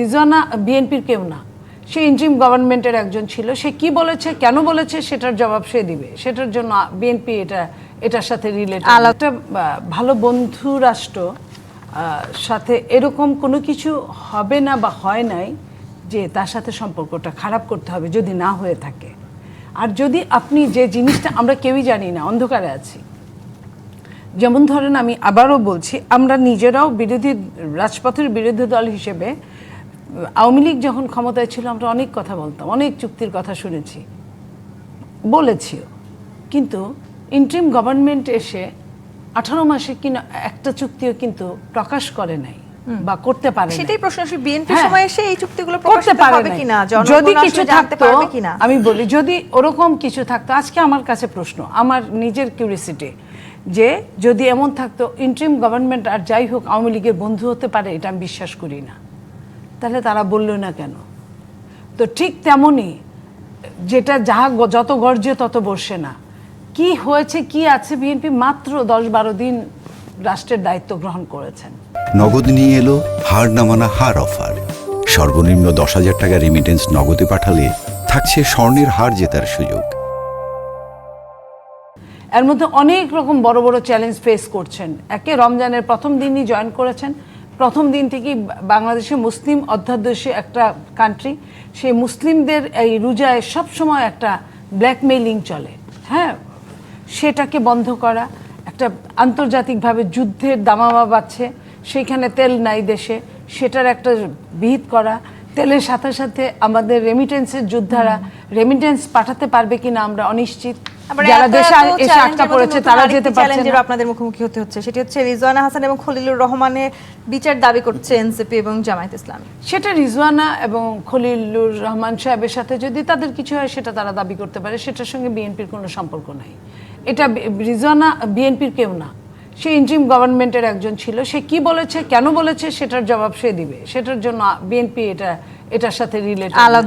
রিজওয়ানা বিএনপির কেউ না, সে ইন্টারিম গভর্নমেন্টের একজন ছিল। সে কি বলেছে, কেন বলেছে, সেটার জবাব সে দিবে। সেটার জন্য বিএনপি এটার সাথে রিলেটেড। একটা ভালো বন্ধু রাষ্ট্র সাথে এরকম কোনো কিছু হবে না বা হয় নাই যে তার সাথে সম্পর্কটা খারাপ করতে হবে যদি না হয়ে থাকে। আর যদি আপনি যে জিনিসটা আমরা কেউই জানি না, অন্ধকারে আছি। যেমন ধরেন, আমি আবারও বলছি, আমরা নিজেরাও রাজপথের বিরোধী দল হিসেবে আওয়ামী লীগ যখন ক্ষমতায় ছিল আমরা অনেক কথা বলতাম, অনেক চুক্তির কথা শুনেছি, বলেছিও। কিন্তু ইন্টারিম গভর্নমেন্ট এসে 18 মাসে কিনা একটা চুক্তিও কিন্তু প্রকাশ করে নাই বা করতে পারে না। সেটাই প্রশ্ন, বিএনপির সময় এসে এই চুক্তিগুলো করতে হবে কিনা, যদি কিছু থাকতো, কিনা। আমি বলি যদি ওরকম কিছু থাকতো, আজকে আমার কাছে প্রশ্ন, আমার নিজের কিউরিসিটি, যে যদি এমন থাকতো ইন্টারিম গভর্নমেন্ট আর যাই হোক আওয়ামী লীগের বন্ধু হতে পারে, এটা আমি বিশ্বাস করি না। তাহলে তারা বলল না কেন? তো ঠিক তেমনই, যেটা যত গর্জে তত বসে না। কি হয়েছে, কি আছে, বিএনপি মাত্র 10-12 দিন রাষ্ট্রের দায়িত্ব গ্রহণ করেছেন। নগদ নিয়ে এলো হার না মানা হার অফার। সর্বনিম্ন 10,000 টাকা রেমিটেন্স নগদে পাঠালে থাকছে স্বর্ণের হার জেতার সুযোগ। এর মধ্যে অনেক রকম বড় বড় চ্যালেঞ্জ ফেস করছেন। একে রমজানের প্রথম দিনই জয়েন করেছেন। প্রথম দিন থেকেই বাংলাদেশে মুসলিম অধ্যাদেশে একটা কান্ট্রি, সেই মুসলিমদের এই রোজায় সবসময় একটা ব্ল্যাকমেইলিং চলে। হ্যাঁ, সেটাকে বন্ধ করা, একটা আন্তর্জাতিকভাবে যুদ্ধের দামামা বাড়ছে, সেইখানে তেল নাই দেশে, সেটার একটা বিহিত করা। তেলের সাথে সাথে আমাদের রেমিটেন্সের যোদ্ধারা রেমিটেন্স পাঠাতে পারবে কিনা আমরা অনিশ্চিত। যারা দেশে এসে আটকা পড়েছে তারা যেতে পারছে না। আপনাদের মুখোমুখি হতে হচ্ছে, সেটি হচ্ছে রিজওয়ানা হাসান এবং খলিলুর রহমানের বিচার দাবি করছে এনসিপি এবং জামায়াত ইসলামী। সেটা রিজওয়ানা এবং খলিলুর রহমান সাহেবের সাথে যদি তাদের কিছু হয় সেটা তারা দাবি করতে পারে, সেটার সঙ্গে বিএনপির কোনো সম্পর্ক নাই। এটা রিজওয়ানা বিএনপির কেউ না, সে ইন্টারিম গভর্নমেন্টের একজন ছিল। সে কি বলেছে, কেন বলেছে, সেটার জবাব সে দিবে। সেটার জন্য বিএনপি এটার সাথে রিলেটেড।